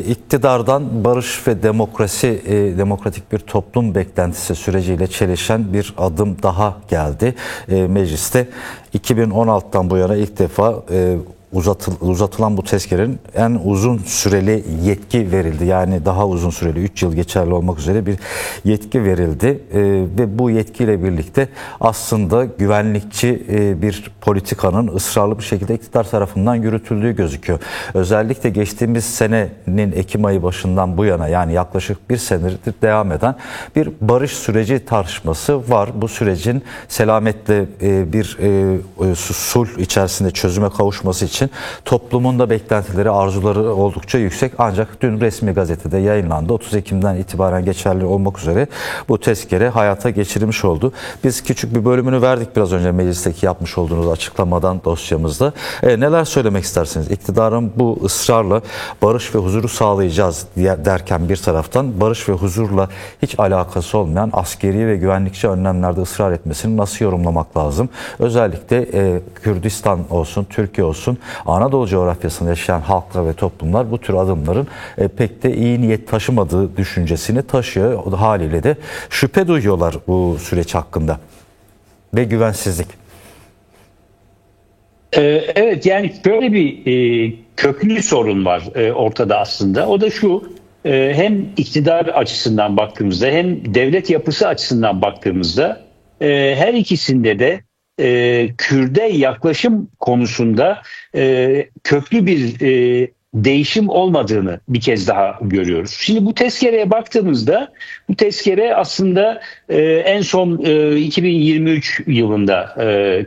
iktidardan barış ve demokrasi, demokratik bir toplum beklentisi süreciyle çelişen bir adım daha geldi. Mecliste 2016'dan bu yana ilk defa uzatılan bu tezkerenin en uzun süreli yetki verildi. Yani daha uzun süreli 3 yıl geçerli olmak üzere bir yetki verildi. Ve bu yetkiyle birlikte aslında güvenlikçi bir politikanın ısrarlı bir şekilde iktidar tarafından yürütüldüğü gözüküyor. Özellikle geçtiğimiz senenin Ekim ayı başından bu yana, yani yaklaşık bir senedir devam eden bir barış süreci tartışması var. Bu sürecin selametle bir sulh içerisinde çözüme kavuşması için toplumun da beklentileri, arzuları oldukça yüksek. Ancak dün resmi gazetede yayınlandı. 30 Ekim'den itibaren geçerli olmak üzere bu tezkere hayata geçirilmiş oldu. Biz küçük bir bölümünü verdik biraz önce meclisteki yapmış olduğunuz açıklamadan dosyamızda. Neler söylemek istersiniz? İktidarın bu ısrarla barış ve huzuru sağlayacağız derken bir taraftan barış ve huzurla hiç alakası olmayan askeri ve güvenlikçi önlemlerde ısrar etmesini nasıl yorumlamak lazım? Özellikle Kürdistan olsun, Türkiye olsun, Anadolu coğrafyasında yaşayan halklar ve toplumlar bu tür adımların pek de iyi niyet taşımadığı düşüncesini taşıyor. O da haliyle de şüphe duyuyorlar bu süreç hakkında ve güvensizlik. Evet, yani şöyle bir köklü sorun var ortada aslında. O da şu: hem iktidar açısından baktığımızda hem devlet yapısı açısından baktığımızda her ikisinde de Kürt'e yaklaşım konusunda köklü bir değişim olmadığını bir kez daha görüyoruz. Şimdi bu tezkereye baktığımızda bu tezkere aslında en son 2023 yılında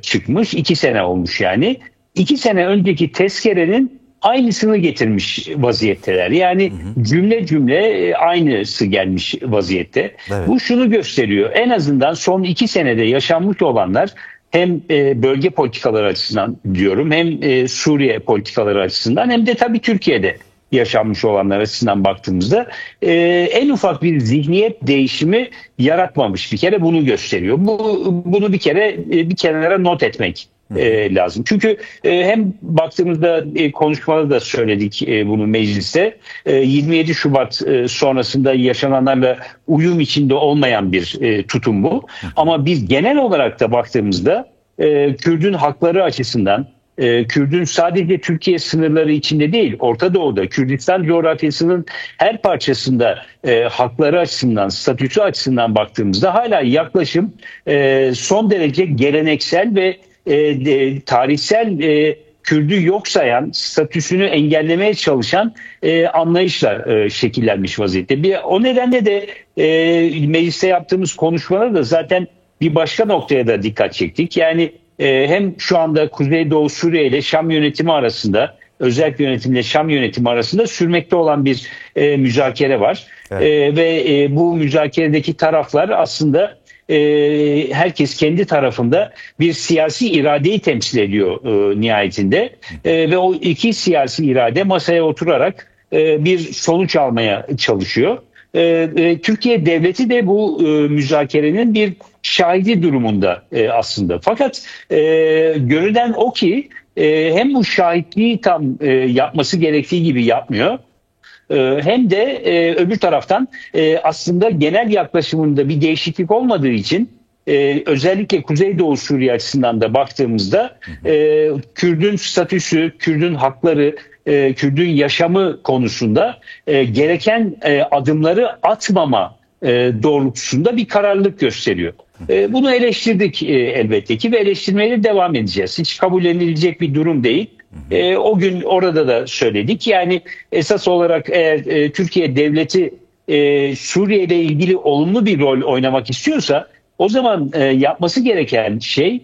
çıkmış. 2 sene olmuş yani. 2 sene önceki tezkerenin aynısını getirmiş vaziyetteler. Yani cümle cümle aynısı gelmiş vaziyette. Evet. Bu şunu gösteriyor: en azından son 2 senede yaşanmış olanlar hem bölge politikaları açısından diyorum, hem Suriye politikaları açısından, hem de tabii Türkiye'de yaşanmış olanlar açısından baktığımızda en ufak bir zihniyet değişimi yaratmamış. Bir kere bunu gösteriyor. Bunu bir kere bir kenara not etmek lazım. Çünkü hem baktığımızda konuşmada da söyledik bunu mecliste, 27 Şubat sonrasında yaşananlarla uyum içinde olmayan bir tutum bu. Ama biz genel olarak da baktığımızda Kürt'ün hakları açısından, Kürt'ün sadece Türkiye sınırları içinde değil, Orta Doğu'da, Kürdistan coğrafyasının her parçasında hakları açısından, statüsü açısından baktığımızda hala yaklaşım son derece geleneksel ve tarihsel Kürt'ü yok sayan, statüsünü engellemeye çalışan anlayışla şekillenmiş vaziyette. O nedenle de mecliste yaptığımız konuşmalarda da zaten bir başka noktaya da dikkat çektik. Yani hem şu anda Kuzeydoğu Suriye ile Şam yönetimi arasında, özel yönetimle Şam yönetimi arasında sürmekte olan bir müzakere var. Evet. Ve bu müzakeredeki taraflar aslında herkes kendi tarafında bir siyasi iradeyi temsil ediyor nihayetinde. Ve o iki siyasi irade masaya oturarak bir sonuç almaya çalışıyor. Türkiye devleti de bu müzakerenin bir şahidi durumunda aslında. Fakat görülen o ki hem bu şahitliği tam yapması gerektiği gibi yapmıyor, hem de öbür taraftan aslında genel yaklaşımında bir değişiklik olmadığı için özellikle Kuzeydoğu Suriye açısından da baktığımızda Kürt'ün statüsü, Kürt'ün hakları, Kürt'ün yaşamı konusunda gereken adımları atmama doğrultusunda bir kararlılık gösteriyor. Bunu eleştirdik elbette ki ve eleştirmeye de devam edeceğiz. Hiç kabullenilecek bir durum değil. O gün orada da söyledik. Yani esas olarak eğer Türkiye devleti Suriye ile ilgili olumlu bir rol oynamak istiyorsa, o zaman yapması gereken şey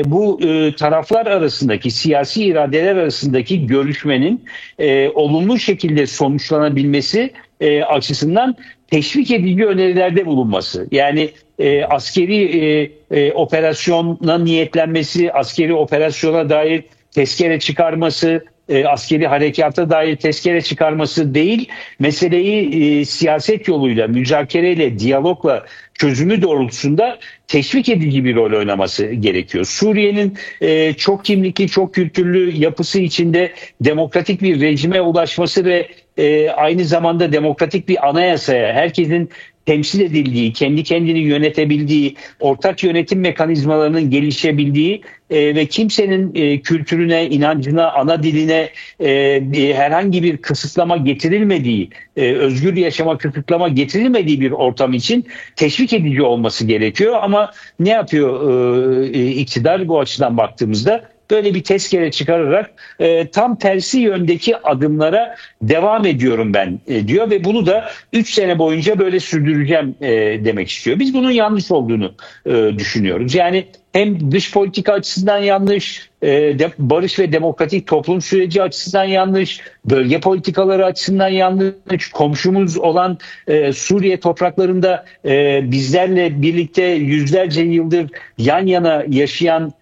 bu taraflar arasındaki, siyasi iradeler arasındaki görüşmenin olumlu şekilde sonuçlanabilmesi açısından teşvik edici önerilerde bulunması. Yani askeri operasyona niyetlenmesi, askeri operasyona dair tezkere çıkarması, askeri harekata dair tezkere çıkarması değil, meseleyi siyaset yoluyla, müzakereyle, diyalogla çözümü doğrultusunda teşvik edici bir rol oynaması gerekiyor. Suriye'nin çok kimlikli, çok kültürlü yapısı içinde demokratik bir rejime ulaşması ve aynı zamanda demokratik bir anayasaya, herkesin temsil edildiği, kendi kendini yönetebildiği, ortak yönetim mekanizmalarının gelişebildiği ve kimsenin kültürüne, inancına, ana diline herhangi bir kısıtlama getirilmediği, özgür yaşama kısıtlama getirilmediği bir ortam için teşvik edici olması gerekiyor. Ama ne yapıyor iktidar bu açıdan baktığımızda? Böyle bir tezkere çıkararak tam tersi yöndeki adımlara devam ediyorum ben diyor ve bunu da 3 sene boyunca böyle sürdüreceğim demek istiyor. Biz bunun yanlış olduğunu düşünüyoruz. Yani hem dış politika açısından yanlış, barış ve demokratik toplum süreci açısından yanlış, bölge politikaları açısından yanlış, komşumuz olan Suriye topraklarında bizlerle birlikte yüzlerce yıldır yan yana yaşayan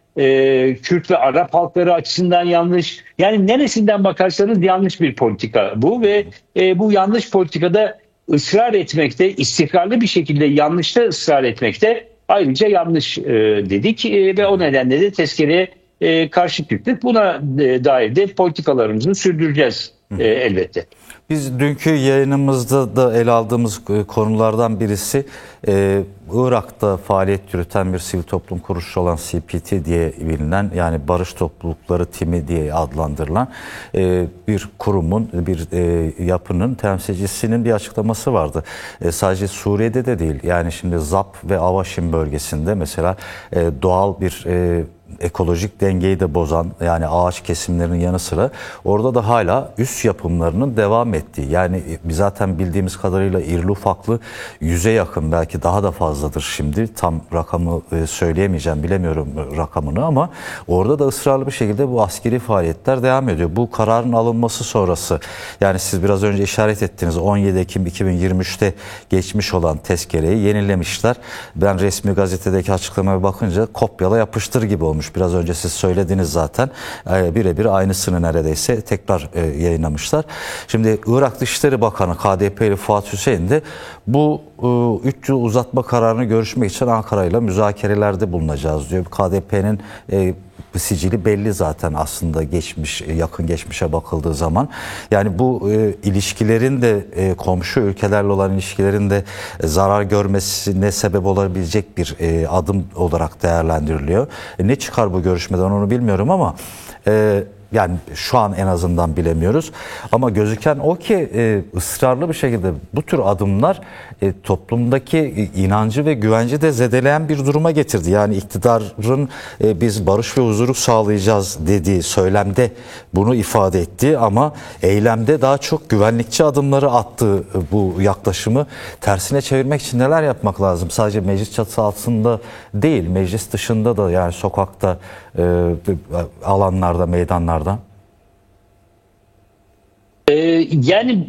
Kürt ve Arap halkları açısından yanlış. Yani neresinden bakarsanız yanlış bir politika bu ve bu yanlış politikada ısrar etmekte, istikrarlı bir şekilde yanlışta ısrar etmekte ayrıca yanlış dedik ve o nedenle de tezkereye karşı çıktık. Buna dair de politikalarımızı sürdüreceğiz elbette. Biz dünkü yayınımızda da ele aldığımız konulardan birisi Irak'ta faaliyet yürüten bir sivil toplum kuruluşu olan CPT diye bilinen, yani Barış Toplulukları Timi diye adlandırılan bir kurumun, bir yapının temsilcisinin bir açıklaması vardı. Sadece Suriye'de de değil, yani şimdi Zap ve Avaşin bölgesinde mesela doğal bir ekolojik dengeyi de bozan, yani ağaç kesimlerinin yanı sıra orada da hala üs yapımlarının devam ettiği, yani zaten bildiğimiz kadarıyla irili ufaklı 100'e yakın, belki daha da fazladır şimdi, tam rakamı söyleyemeyeceğim, bilemiyorum rakamını, ama orada da ısrarlı bir şekilde bu askeri faaliyetler devam ediyor. Bu kararın alınması sonrası, yani siz biraz önce işaret ettiniz, 17 Ekim 2023'te geçmiş olan tezkereyi yenilemişler. Ben resmi gazetedeki açıklamaya bakınca kopyala yapıştır gibi olmuş. Biraz önce siz söylediniz zaten. Birebir aynısını neredeyse tekrar yayınlamışlar. Şimdi Irak Dışişleri Bakanı KDP'li Fuat Hüseyin de bu 3 yıl uzatma kararını görüşmek için Ankara ile müzakerelerde bulunacağız diyor. KDP'nin sicili belli zaten aslında, yakın geçmişe bakıldığı zaman. Yani bu ilişkilerin de komşu ülkelerle olan ilişkilerin de zarar görmesine sebep olabilecek bir adım olarak değerlendiriliyor. Ne çıkar bu görüşmeden onu bilmiyorum ama yani şu an en azından bilemiyoruz. Ama gözüken o ki ısrarlı bir şekilde bu tür adımlar toplumdaki inancı ve güvenci de zedeleyen bir duruma getirdi. Yani iktidarın biz barış ve huzuru sağlayacağız dediği söylemde bunu ifade etti ama eylemde daha çok güvenlikçi adımları attığı bu yaklaşımı tersine çevirmek için neler yapmak lazım? Sadece meclis çatısı altında değil, meclis dışında da, yani sokakta, alanlarda, meydanlarda. Yani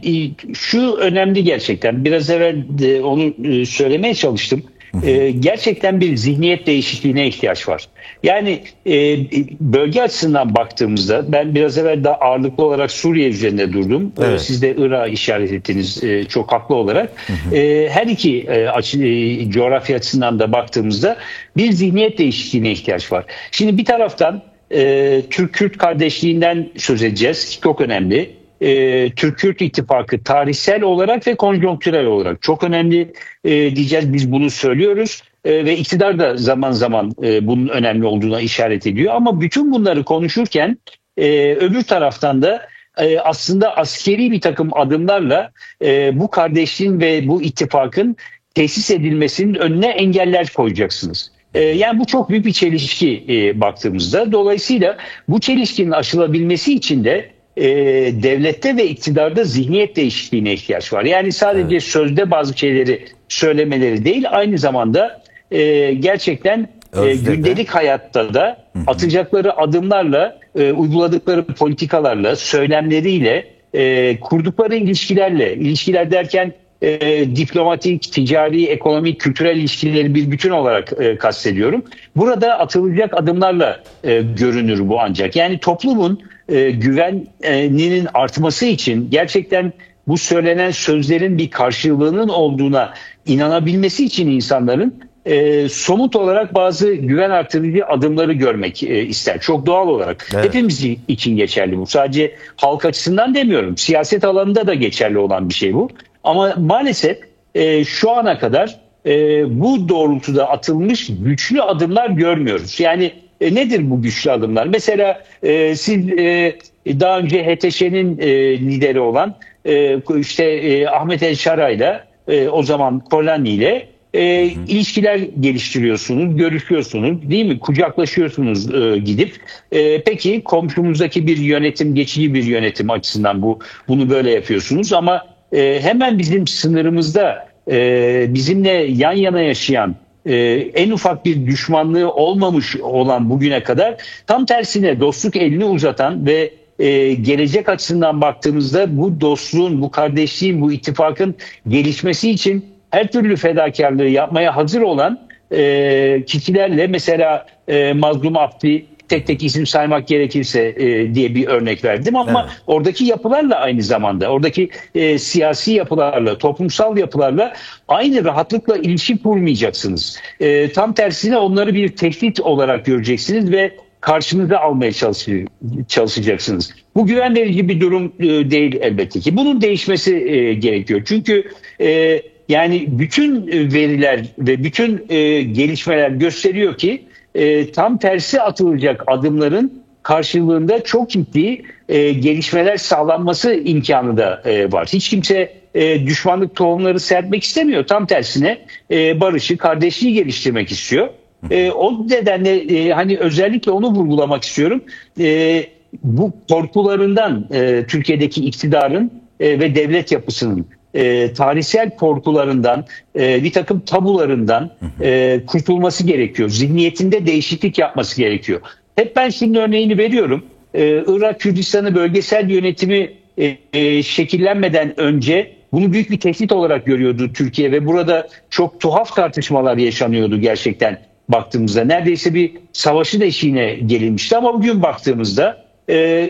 şu önemli gerçekten. Biraz evvel onu söylemeye çalıştım. Gerçekten bir zihniyet değişikliğine ihtiyaç var. Yani bölge açısından baktığımızda, ben biraz evvel daha ağırlıklı olarak Suriye üzerinde durdum. Evet. Siz de Irak'ı işaret ettiniz çok haklı olarak. Her iki coğrafya açısından da baktığımızda bir zihniyet değişikliğine ihtiyaç var. Şimdi bir taraftan Türk-Kürt kardeşliğinden söz edeceğiz. Çok önemli. Türk-Kürt ittifakı tarihsel olarak ve konjonktürel olarak çok önemli diyeceğiz. Biz bunu söylüyoruz ve iktidar da zaman zaman bunun önemli olduğuna işaret ediyor. Ama bütün bunları konuşurken öbür taraftan da aslında askeri bir takım adımlarla bu kardeşliğin ve bu ittifakın tesis edilmesinin önüne engeller koyacaksınız. Yani bu çok büyük bir çelişki baktığımızda. Dolayısıyla bu çelişkinin aşılabilmesi için de devlette ve iktidarda zihniyet değişikliğine ihtiyaç var. Yani sadece sözde bazı şeyleri söylemeleri değil, aynı zamanda gerçekten gündelik hayatta da atacakları adımlarla, uyguladıkları politikalarla, söylemleriyle, kurdukları ilişkilerle, ilişkiler derken diplomatik, ticari, ekonomik, kültürel ilişkileri bir bütün olarak kastediyorum. Burada atılacak adımlarla görünür bu ancak. Yani toplumun güveninin artması için gerçekten bu söylenen sözlerin bir karşılığının olduğuna inanabilmesi için insanların somut olarak bazı güven artırıcı adımları görmek ister. Çok doğal olarak. Evet. Hepimiz için geçerli bu. Sadece halk açısından demiyorum. Siyaset alanında da geçerli olan bir şey bu. Ama maalesef şu ana kadar bu doğrultuda atılmış güçlü adımlar görmüyoruz. Yani nedir bu güçlü adımlar? Mesela siz daha önce HTŞ'nin lideri olan Ahmet El Şara'yla o zaman Kolani ile ilişkiler geliştiriyorsunuz, görüşüyorsunuz, değil mi? Kucaklaşıyorsunuz gidip. Peki komşumuzdaki bir yönetim, geçici bir yönetim açısından bunu böyle yapıyorsunuz ama hemen bizim sınırımızda bizimle yan yana yaşayan, en ufak bir düşmanlığı olmamış olan bugüne kadar tam tersine dostluk elini uzatan ve gelecek açısından baktığımızda bu dostluğun, bu kardeşliğin, bu ittifakın gelişmesi için her türlü fedakarlığı yapmaya hazır olan kişilerle, mesela Mazlum Abdi, tek tek isim saymak gerekirse diye bir örnek verdim ama evet, oradaki yapılarla aynı zamanda, oradaki siyasi yapılarla, toplumsal yapılarla aynı rahatlıkla ilişki kurmayacaksınız. Tam tersine onları bir tehdit olarak göreceksiniz ve karşınıza almaya çalışacaksınız. Bu güven verici bir durum değil elbette ki. Bunun değişmesi gerekiyor. Çünkü yani bütün veriler ve bütün gelişmeler gösteriyor ki tam tersi atılacak adımların karşılığında çok ciddi gelişmeler sağlanması imkanı da var. Hiç kimse düşmanlık tohumları serpmek istemiyor. Tam tersine barışı, kardeşliği geliştirmek istiyor. O nedenle hani özellikle onu vurgulamak istiyorum. Bu korkularından Türkiye'deki iktidarın ve devlet yapısının tarihsel korkularından, bir takım tabularından kurtulması gerekiyor. Zihniyetinde değişiklik yapması gerekiyor. Hep ben şimdi örneğini veriyorum. Irak Kürdistan'ı bölgesel yönetimi şekillenmeden önce bunu büyük bir tehdit olarak görüyordu Türkiye ve burada çok tuhaf tartışmalar yaşanıyordu gerçekten baktığımızda. Neredeyse bir savaşın eşiğine gelinmişti ama bugün baktığımızda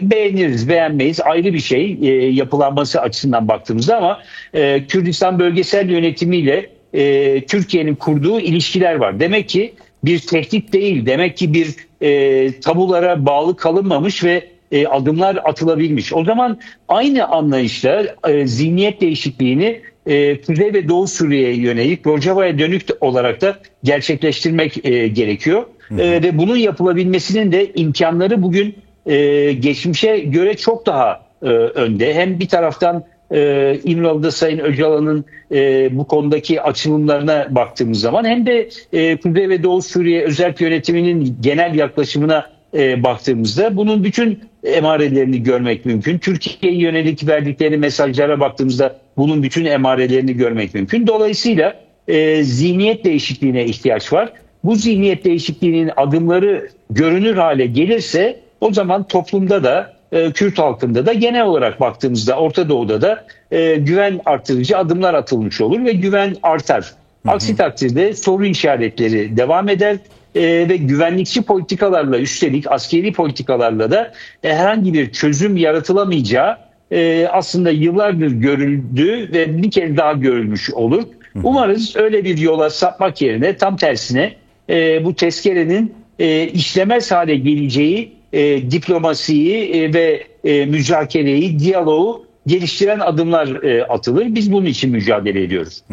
beğeniriz, beğenmeyiz ayrı bir şey yapılanması açısından baktığımızda ama Kürdistan bölgesel yönetimiyle Türkiye'nin kurduğu ilişkiler var. Demek ki bir tehdit değil, demek ki bir tabulara bağlı kalınmamış ve adımlar atılabilmiş. O zaman aynı anlayışla zihniyet değişikliğini Kuzey ve Doğu Suriye'ye yönelik, Rojava'ya dönük olarak da gerçekleştirmek gerekiyor. Ve bunun yapılabilmesinin de imkanları bugün geçmişe göre çok daha önde. Hem bir taraftan İmralı'da Sayın Öcalan'ın bu konudaki açılımlarına baktığımız zaman hem de Kuzey ve Doğu Suriye özerk yönetiminin genel yaklaşımına baktığımızda bunun bütün emarelerini görmek mümkün. Türkiye'ye yönelik verdikleri mesajlara baktığımızda bunun bütün emarelerini görmek mümkün. Dolayısıyla zihniyet değişikliğine ihtiyaç var. Bu zihniyet değişikliğinin adımları görünür hale gelirse o zaman toplumda da Kürt halkında da genel olarak baktığımızda Orta Doğu'da da güven artırıcı adımlar atılmış olur ve güven artar. Aksi takdirde soru işaretleri devam eder ve güvenlikçi politikalarla, üstelik askeri politikalarla da herhangi bir çözüm yaratılamayacağı aslında yıllardır görüldü ve bir kez daha görülmüş olur. Umarız öyle bir yola sapmak yerine tam tersine bu tezkerenin işlemez hale geleceği diplomasiyi ve müzakereyi, diyaloğu geliştiren adımlar atılır. Biz bunun için mücadele ediyoruz.